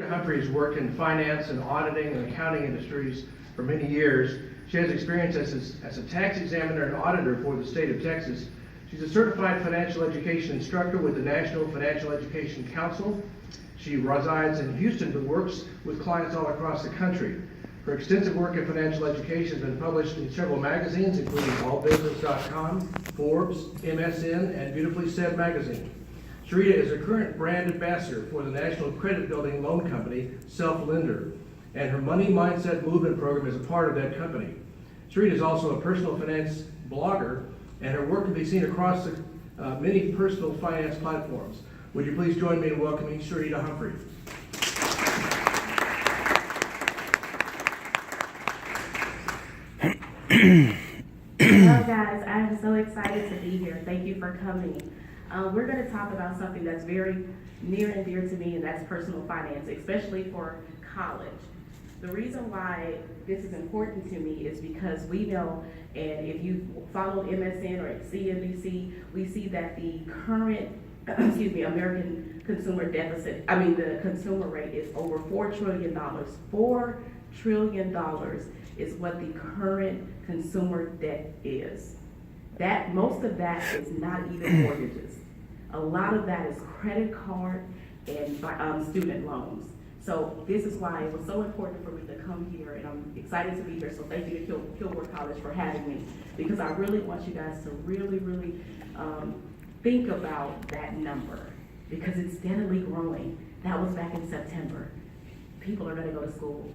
Humphrey has worked in finance and auditing and accounting industries for many years. She has experience as a tax examiner and auditor for the state of Texas. She's a certified financial education instructor with the National Financial Education Council. She resides in Houston but works with clients all across the country. Her extensive work in financial education has been published in several magazines, including allbusiness.com, Forbes, MSN, and Beautifully Said magazine. Sharita is a current brand ambassador for the national credit building loan company, Self-Lender, and her Money Mindset Movement program is a part of that company. Sharita is also a personal finance blogger, and her work can be seen across many personal finance platforms. Would you please join me in welcoming Sharita Humphrey? Hello guys, I am so excited to be here. Thank you for coming. We're going to talk about something that's very near and dear to me, and that's personal finance, especially for college. The reason why this is important to me is because we know, and if you follow MSN or CNBC, we see that the current, American consumer deficit, the consumer rate is over $4 trillion. $4 trillion is what the current consumer debt is. That most of that is not even mortgages. A lot of that is credit card and student loans. So this is why it was so important for me to come here, and I'm excited to be here. So thank you to Kilgore College for having me, because I really want you guys to really think about that number, because it's steadily growing. That was back in September. People are going to go to school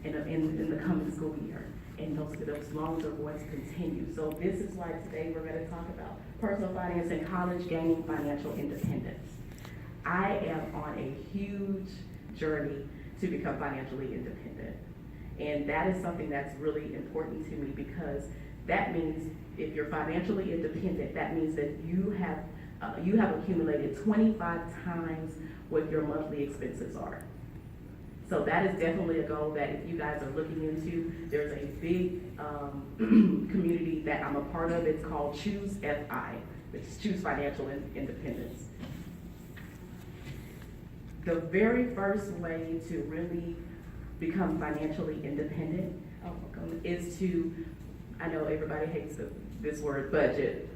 in the coming school year, and those loans are going to continue. So this is why today we're going to talk about personal finance in college, gaining financial independence. I am on a huge journey to become financially independent, and that is something that's really important to me, because that means if you're financially independent, that means that you have accumulated 25 times what your monthly expenses are. So that is definitely a goal that if you guys are looking into, there's a big community that I'm a part of. It's called Choose FI, which is Choose Financial Independence. The very first way to really become financially independent is to, I know everybody hates this word, budget.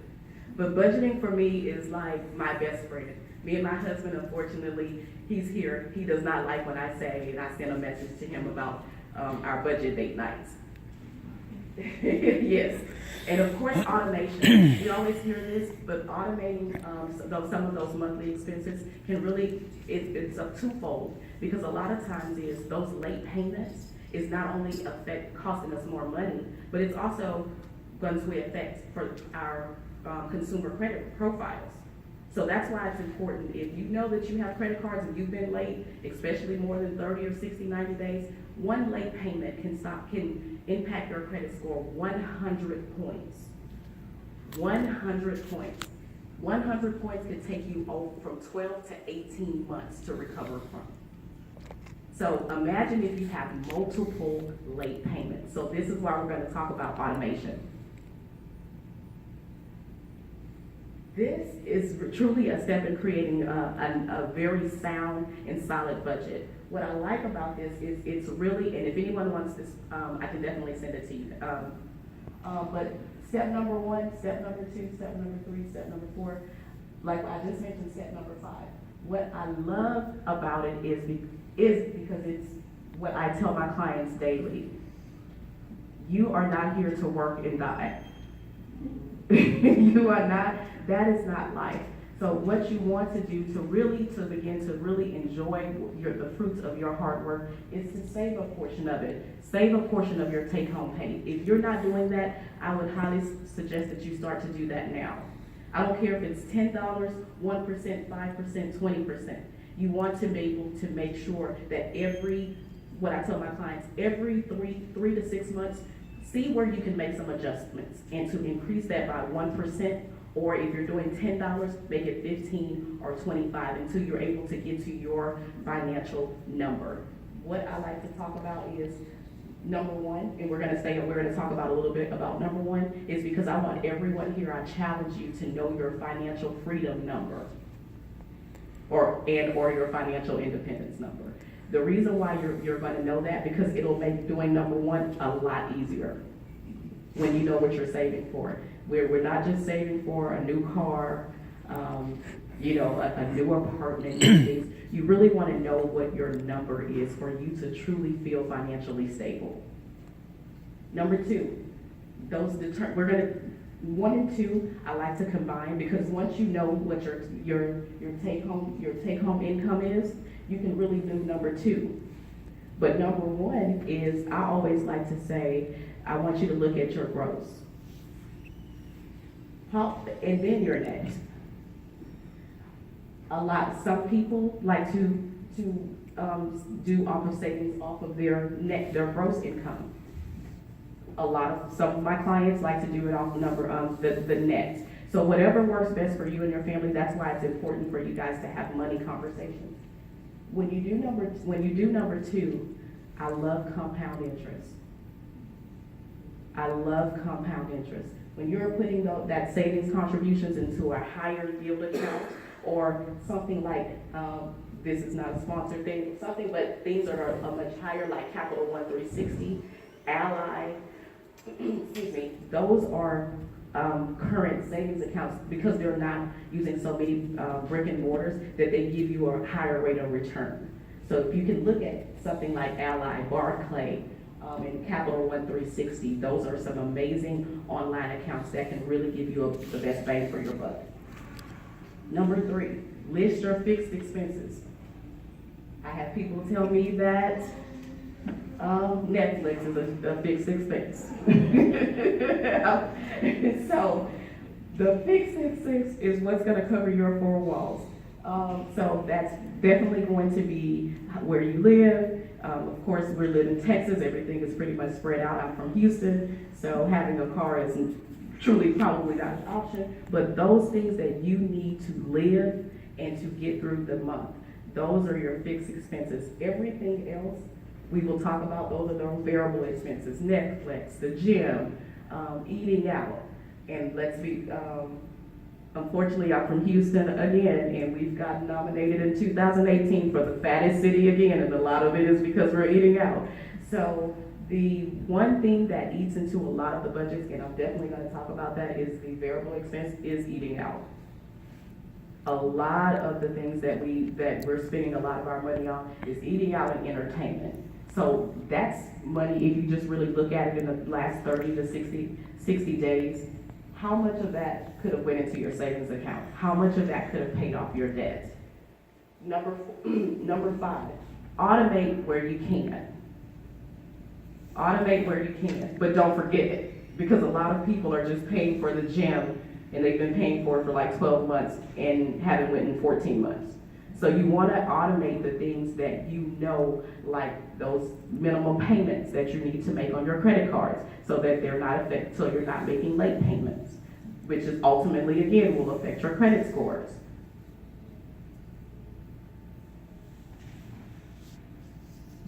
But budgeting for me is like my best friend. Me and my husband, unfortunately, he's here. He does not like when I say, and I send a message to him about our budget date nights. Yes. And of course, automation. You always hear this, but automating some of those monthly expenses can really, it's a twofold, because a lot of times those late payments is not only costing us more money, but it's also going to affect for our consumer credit profiles. So that's why it's important. If you know that you have credit cards and you've been late, especially more than 30 or 60, 90 days, one late payment can impact your credit score 100 points. 100 points. 100 points could take you from 12 to 18 months to recover from. So imagine if you have multiple late payments. So this is why we're going to talk about automation. This is truly a step in creating a very sound and solid budget. What I like about this is it's really, and if anyone wants this, I can definitely send it to you. But step number 1, step number 2, step number 3, step number 4, like I just mentioned, step number 5. What I love about it is because it's what I tell my clients daily. You are not here to work and die. You are not. That is not life. So what you want to do to begin to really enjoy the fruits of your hard work is to save a portion of it. Save a portion of your take-home pay. If you're not doing that, I would highly suggest that you start to do that now. I don't care if it's $10, 1%, 5%, 20%. You want to be able to make sure that what I tell my clients, every three to 6 months, see where you can make some adjustments and to increase that by 1%. Or if you're doing $10, make it 15 or 25 until you're able to get to your financial number. What I like to talk about is number 1, and we're going to talk about a little bit about number 1, is because I want everyone here, I challenge you to know your financial freedom number or your financial independence number. The reason why you're gonna know that, because it'll make doing number one a lot easier when you know what you're saving for. We're not just saving for a new car, you know, a new apartment, new things. You really wanna know what your number is for you to truly feel financially stable. Number two, we're gonna, 1 and 2, I like to combine, because once you know what your take home income is, you can really do number 2. But number 1 is, I always like to say, I want you to look at your gross. And then your net. Some people like to do offer savings off of their gross income. Some of my clients like to do it off the net. So whatever works best for you and your family, that's why it's important for you guys to have money conversations. When you do number 2, I love compound interest. I love compound interest. When you're putting that savings contributions into a higher yield account, or something like, this is not a sponsored thing, but things that are much higher, like Capital One 360, Ally, excuse me, those are current savings accounts, because they're not using so many brick and mortars, that they give you a higher rate of return. So if you can look at something like Ally, Barclay, and Capital One 360, those are some amazing online accounts that can really give you the best bang for your buck. Number 3, list your fixed expenses. I have people tell me that Netflix is a fixed expense. So the fixed expense is what's going to cover your 4 walls. So that's definitely going to be where you live. Of course, we live in Texas. Everything is pretty much spread out. I'm from Houston, so having a car is truly probably not an option. But those things that you need to live and to get through the month, those are your fixed expenses. Everything else we will talk about. Those are the variable expenses: Netflix, the gym, eating out. And let's be, unfortunately, I'm from Houston again, and we've gotten nominated in 2018 for the fattest city again, and a lot of it is because we're eating out. So the one thing that eats into a lot of the budgets, and I'm definitely going to talk about that, is the variable expense is eating out. A lot of the things that we're spending a lot of our money on is eating out and entertainment. So that's money, if you just really look at it in the last 30 to 60 days, how much of that could have went into your savings account? How much of that could have paid off your debt? Number 5, automate where you can. Automate where you can, but don't forget it, because a lot of people are just paying for the gym, and they've been paying for it for like 12 months and haven't went in 14 months. So you want to automate the things that you know, like those minimum payments that you need to make on your credit cards, so that they're not affected, so you're not making late payments, which is ultimately, again, will affect your credit scores.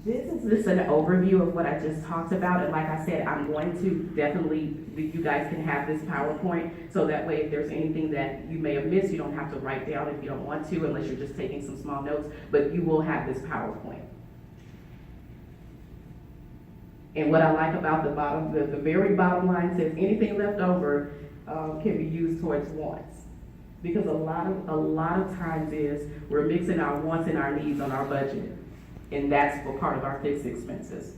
This is just an overview of what I just talked about, and like I said, I'm going to definitely, you guys can have this PowerPoint, so that way if there's anything that you may have missed, you don't have to write down if you don't want to, unless you're just taking some small notes, but you will have this PowerPoint. And what I like about the bottom, the very bottom line says anything left over can be used towards wants. Because a lot of times is we're mixing our wants and our needs on our budget. And that's for part of our fixed expenses.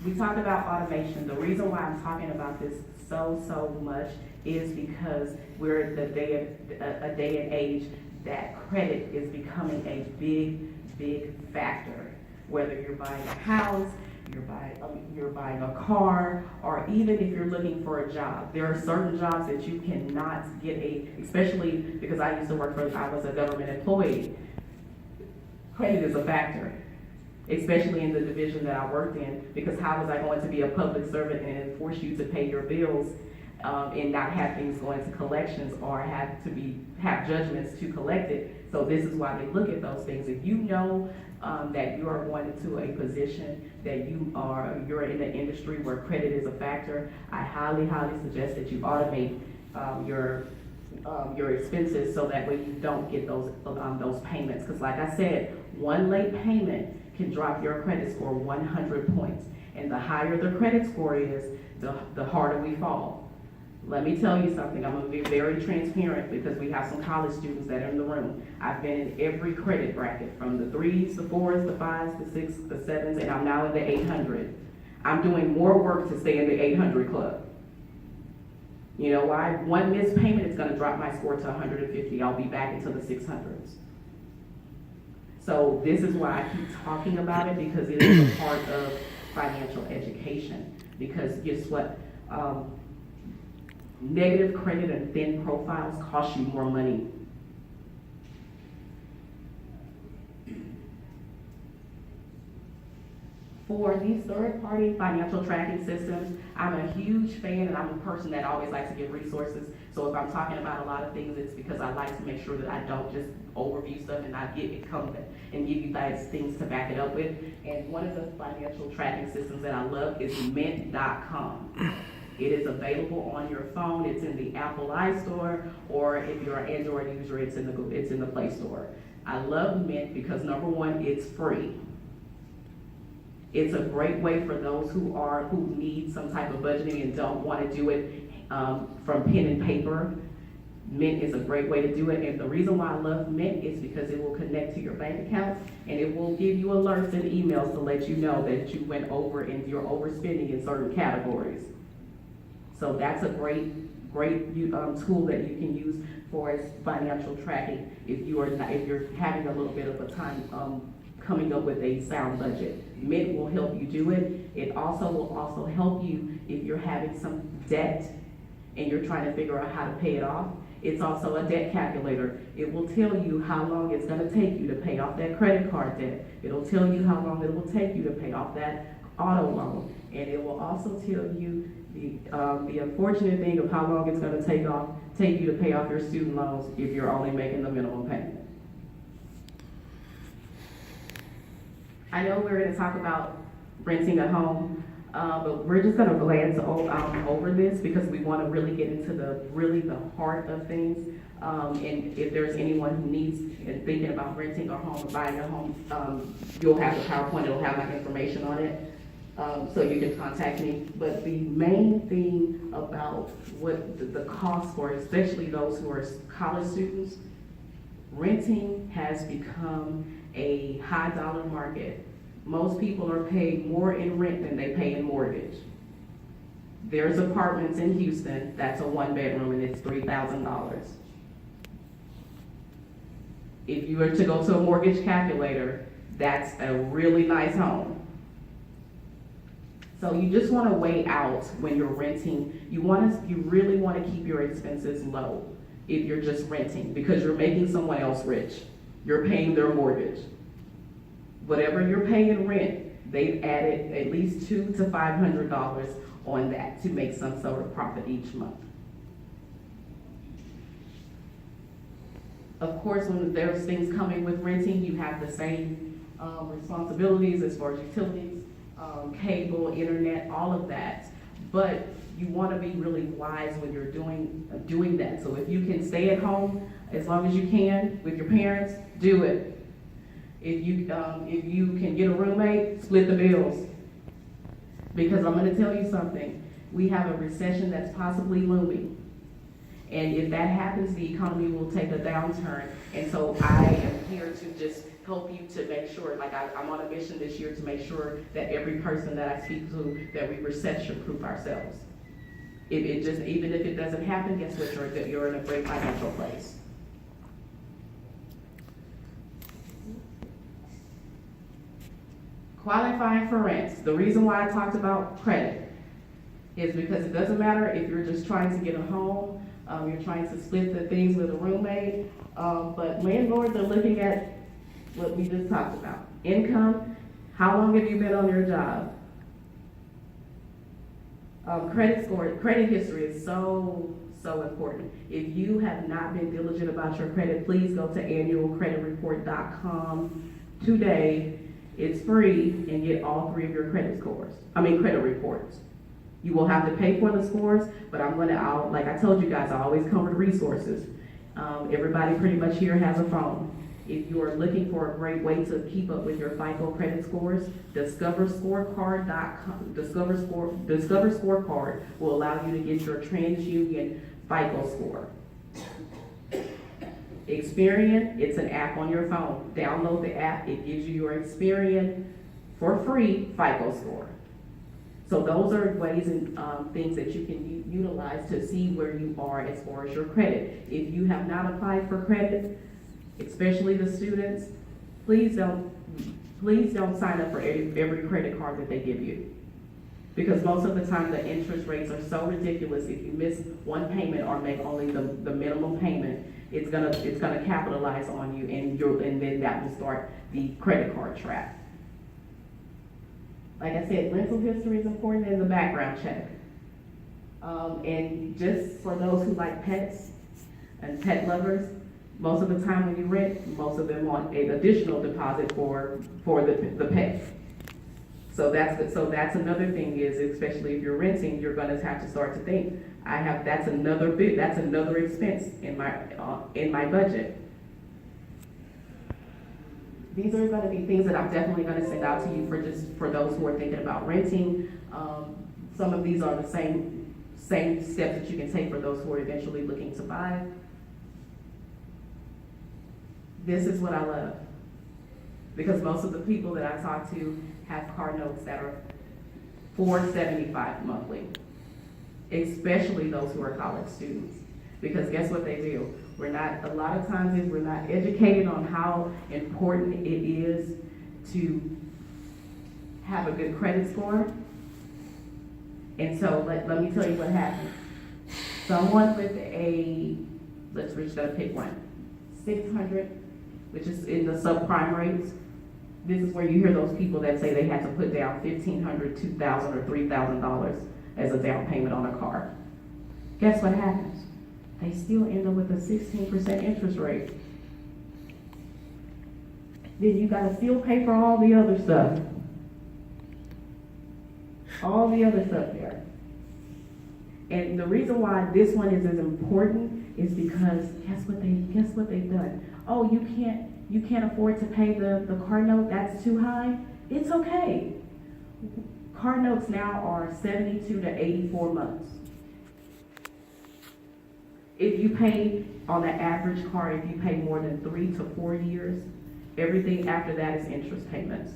We talked about automation. The reason why I'm talking about this so much is because we're at a day and age that credit is becoming a big factor. Whether you're buying a house, you're buying a car, or even if you're looking for a job. There are certain jobs that you cannot get especially because I was a government employee. Credit is a factor, especially in the division that I worked in, because how was I going to be a public servant and force you to pay your bills and not have things going to collections, or have judgments to collect it? So this is why they look at those things. If you know that you are going into a position that you're in an industry where credit is a factor, I highly suggest that you automate your expenses so that way you don't get those payments. Because like I said, one late payment can drop your credit score 100 points. And the higher the credit score is, the harder we fall. Let me tell you something, I'm gonna be very transparent because we have some college students that are in the room. I've been in every credit bracket, from the 3s, the 4s, the 5s, the 6s, the 7s, and I'm now in the 800. I'm doing more work to stay in the 800 club. You know why? One missed payment is gonna drop my score to 150. I'll be back into the 600s. So this is why I keep talking about it, because it is a part of financial education. Because guess what? Negative credit and thin profiles cost you more money. For these third-party financial tracking systems, I'm a huge fan, and I'm a person that always likes to give resources. So if I'm talking about a lot of things, it's because I like to make sure that I don't just overview stuff and not come and give you guys things to back it up with. And one of the financial tracking systems that I love is Mint.com. It is available on your phone. It's in the Apple iStore, or if you're an Android user, it's in the Play Store. I love Mint because number one, it's free. It's a great way for those who need some type of budgeting and don't want to do it from pen and paper. Mint is a great way to do it, and the reason why I love Mint is because it will connect to your bank account, and it will give you alerts and emails to let you know that you went over and you're overspending in certain categories. So that's a great tool that you can use for financial tracking if you're having a little bit of a time coming up with a sound budget. Mint will help you do it. It will also help you if you're having some debt and you're trying to figure out how to pay it off. It's also a debt calculator. It will tell you how long it's going to take you to pay off that credit card debt. It'll tell you how long it will take you to pay off that auto loan. And it will also tell you the unfortunate thing of how long it's going to take you to pay off your student loans if you're only making the minimum payment. I know we're going to talk about renting a home, but we're just going to glance over this because we want to really get into the heart of things. And if there's anyone who needs and thinking about renting a home or buying a home, you'll have the PowerPoint. It'll have my information on it. So you can contact me. But the main thing about what the cost for, especially those who are college students, renting has become a high dollar market. Most people are paying more in rent than they pay in mortgage. There's apartments in Houston that's a 1-bedroom and it's $3,000. If you were to go to a mortgage calculator, that's a really nice home. So you just want to weigh out when you're renting. You really want to keep your expenses low if you're just renting, because you're making someone else rich. You're paying their mortgage. Whatever you're paying in rent, they've added at least $200 to $500 on that to make some sort of profit each month. Of course, when there's things coming with renting, you have the same responsibilities as far as utilities, cable, internet, all of that. But you want to be really wise when you're doing that. So if you can stay at home as long as you can with your parents, do it. If you can get a roommate, split the bills. Because I'm going to tell you something. We have a recession that's possibly looming. And if that happens, the economy will take a downturn. And so I am here to just help you to make sure, like I'm on a mission this year to make sure that every person that I speak to, that we recession-proof ourselves. Even if it doesn't happen, guess what? You're in a great financial place. Qualifying for rent. The reason why I talked about credit is because it doesn't matter if you're just trying to get a home, you're trying to split the things with a roommate, but landlords are looking at what we just talked about. Income, how long have you been on your job? Credit score, credit history is so important. If you have not been diligent about your credit, please go to annualcreditreport.com today. It's free, and get all 3 of your credit reports. You will have to pay for the scores, but like I told you guys, I always come with resources. Everybody pretty much here has a phone. If you are looking for a great way to keep up with your FICO credit scores, discoverscorecard.com, Discover Scorecard will allow you to get your TransUnion FICO score. Experian, it's an app on your phone. Download the app, it gives you your Experian for free FICO score. So those are ways and things that you can utilize to see where you are as far as your credit. If you have not applied for credit, especially the students, please don't sign up for every credit card that they give you. Because most of the time the interest rates are so ridiculous. If you miss one payment or make only the minimum payment, it's gonna capitalize on you, and then that will start the credit card trap. Like I said, rental history is important in the background check. And just for those who like pets and pet lovers, most of the time when you rent, most of them want an additional deposit for the pet. So that's another thing is, especially if you're renting, you're gonna have to start to think, that's another expense in my budget. These are gonna be things that I'm definitely gonna send out to you for those who are thinking about renting. Some of these are the same steps that you can take for those who are eventually looking to buy. This is what I love. Because most of the people that I talk to have car notes that are $475 monthly, especially those who are college students. Because guess what they do? A lot of times we're not educated on how important it is to have a good credit score. And so let me tell you what happened. Someone with we're just gonna pick one, 600, which is in the subprime rates. This is where you hear those people that say they had to put down $1,500, $2,000, or $3,000 as a down payment on a car. Guess what happens? They still end up with a 16% interest rate. Then you gotta still pay for all the other stuff. All the other stuff there. And the reason why this one is as important is because guess what they've done? Oh, you can't afford to pay the car note, that's too high? It's okay. Car notes now are 72 to 84 months. If you pay on the average car, if you pay more than 3 to 4 years, everything after that is interest payments.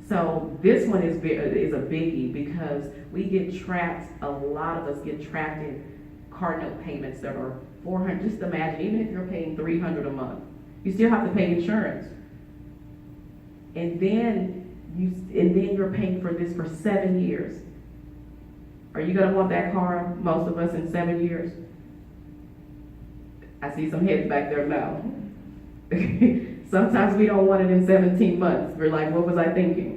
So this one is a biggie because we get trapped, a lot of us get trapped in car note payments that are $400. Just imagine, even if you're paying $300 a month, you still have to pay insurance. And then you're paying for this for 7 years. Are you gonna want that car, most of us, in 7 years? I see some heads back there now. Sometimes we don't want it in 17 months. We're like, what was I thinking?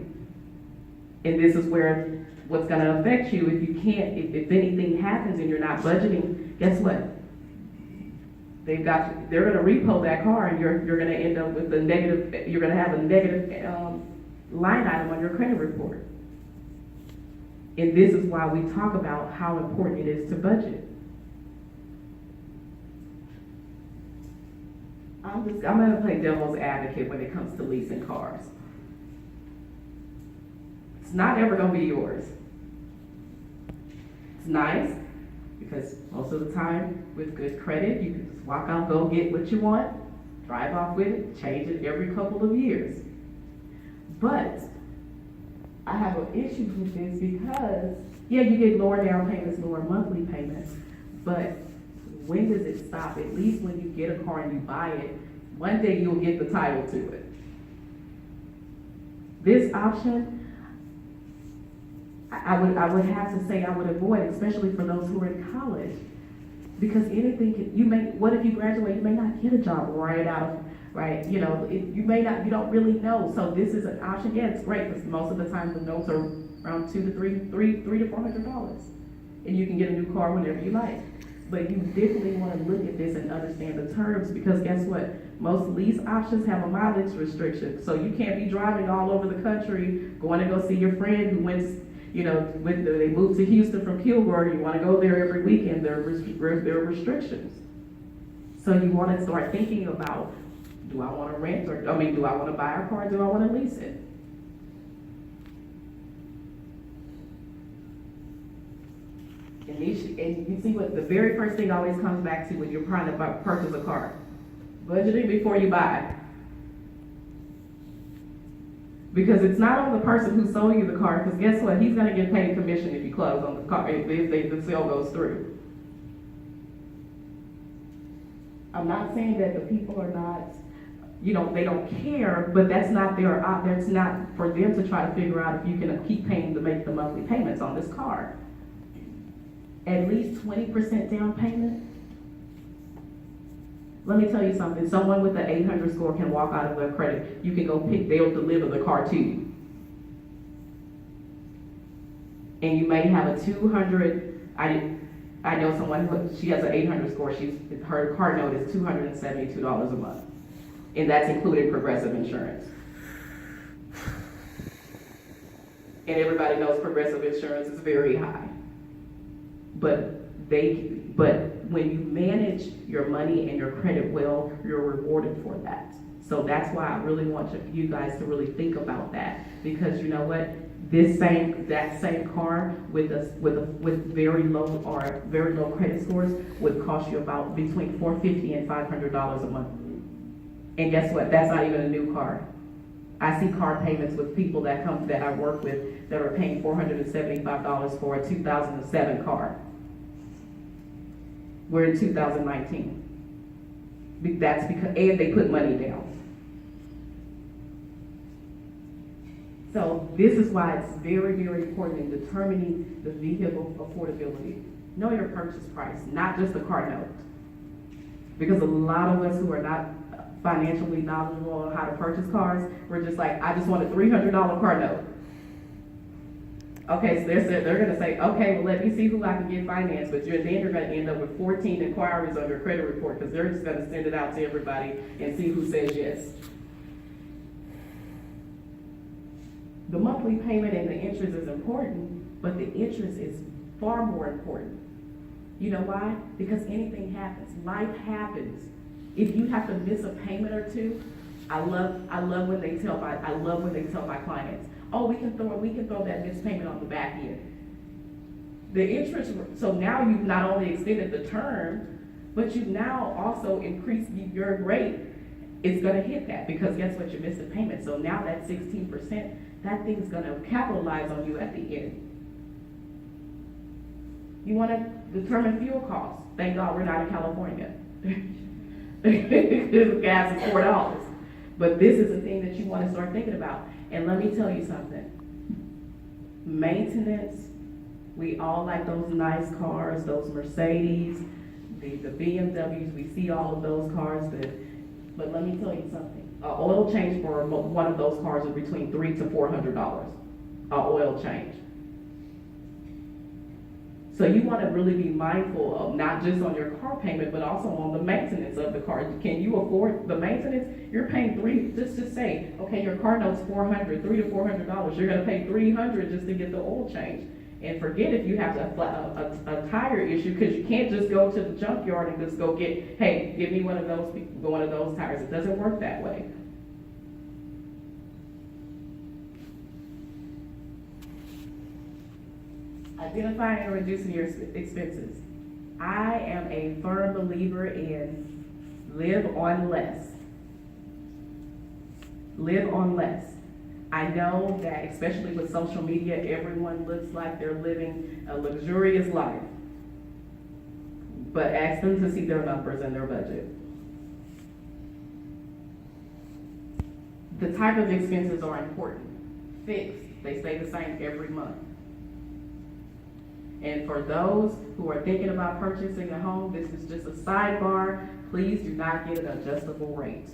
And this is where what's gonna affect you if you can't, if anything happens and you're not budgeting, guess what? They're gonna repo that car and you're gonna end up with you're gonna have a negative line item on your credit report. And this is why we talk about how important it is to budget. I'm gonna play devil's advocate when it comes to leasing cars. It's not ever gonna be yours. It's nice, because most of the time with good credit, you can just walk out, go get what you want, drive off with it, change it every couple of years. But I have an issue with this because, yeah, you get lower down payments, lower monthly payments, but when does it stop? At least when you get a car and you buy it, one day you'll get the title to it. This option, I would have to say I would avoid, especially for those who are in college, because what if you graduate, you may not get a job you don't really know. So this is an option. Yeah, it's great because most of the time the notes are around $300 to $400, and you can get a new car whenever you like. But you definitely want to look at this and understand the terms, because guess what? Most lease options have a mileage restriction, so you can't be driving all over the country, going to go see your friend who went, they moved to Houston from Kilgore, you wanna go there every weekend, there are restrictions. So you wanna start thinking about, do I wanna rent, do I wanna buy a car, do I wanna lease it? And you see what the very first thing always comes back to when you're trying to purchase a car. Budgeting before you buy. Because it's not on the person who sold you the car, because guess what? He's gonna get paid commission if you close on the car, if the sale goes through. I'm not saying that the people are not, they don't care, but that's not for them to try to figure out if you can keep paying to make the monthly payments on this car. At least 20% down payment. Let me tell you something, someone with an 800 score can walk out of their credit. You can go they'll deliver the car to you. And you may have a 200, I know someone, she has an 800 score, her car note is $272 a month. And that's including progressive insurance. And everybody knows progressive insurance is very high. But when you manage your money and your credit well, you're rewarded for that. So that's why I really want you guys to really think about that, because you know what, that same car with very low credit scores would cost you about between $450 and $500 a month. And guess what? That's not even a new car. I see car payments with people that I work with that are paying $475 for a 2007 car. We're in 2019. That's because, and they put money down. So this is why it's very, very important in determining the vehicle affordability. Know your purchase price, not just the car note. Because a lot of us who are not financially knowledgeable on how to purchase cars, we're just like, I just want a $300 car note. Okay, so they're gonna say, okay, well, let me see who I can get financed, but then you're gonna end up with 14 inquiries on your credit report, because they're just gonna send it out to everybody and see who says yes. The monthly payment and the interest is important, but the interest is far more important. You know why? Because anything happens, life happens. If you have to miss a payment or two, I love when they tell my clients, oh, we can throw that missed payment on the back end. The interest, so now you've not only extended the term, but you've now also increased your rate. It's gonna hit that, because guess what, you missed a payment. So now that 16%, that thing's gonna capitalize on you at the end. You wanna determine fuel costs. Thank God we're not in California. Gas is $4. But this is the thing that you wanna start thinking about. And let me tell you something. Maintenance, we all like those nice cars, those Mercedes, the BMWs, we see all of those cars, but let me tell you something. An oil change for one of those cars is between $300 to $400, an oil change. So you want to really be mindful of not just on your car payment, but also on the maintenance of the car. Can you afford the maintenance? You're paying just to say, okay, your car note's $300 to $400. You're going to pay $300 just to get the oil change. And forget if you have a tire issue, because you can't just go to the junkyard and just go get, hey, give me one of those tires. It doesn't work that way. Identifying and reducing your expenses. I am a firm believer in live on less. Live on less. I know that, especially with social media, everyone looks like they're living a luxurious life. But ask them to see their numbers and their budget. The type of expenses are important. Fixed, they stay the same every month. And for those who are thinking about purchasing a home, this is just a sidebar. Please do not get an adjustable rate.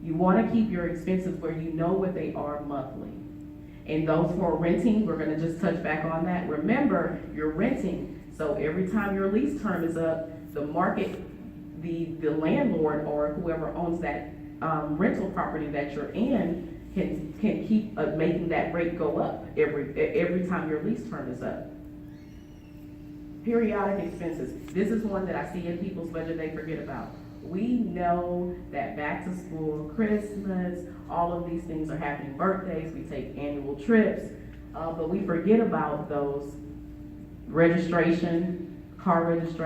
You want to keep your expenses where you know what they are monthly. And those who are renting, we're going to just touch back on that. Remember, you're renting, So every time your lease term is up, the market, the landlord or whoever owns that rental property that you're in can keep making that rate go up every time your lease term is up. Periodic expenses. This is one that I see in people's budget they forget about. We know that back to school, Christmas, all of these things are happening, birthdays, we take annual trips, but we forget about those registration, car registration,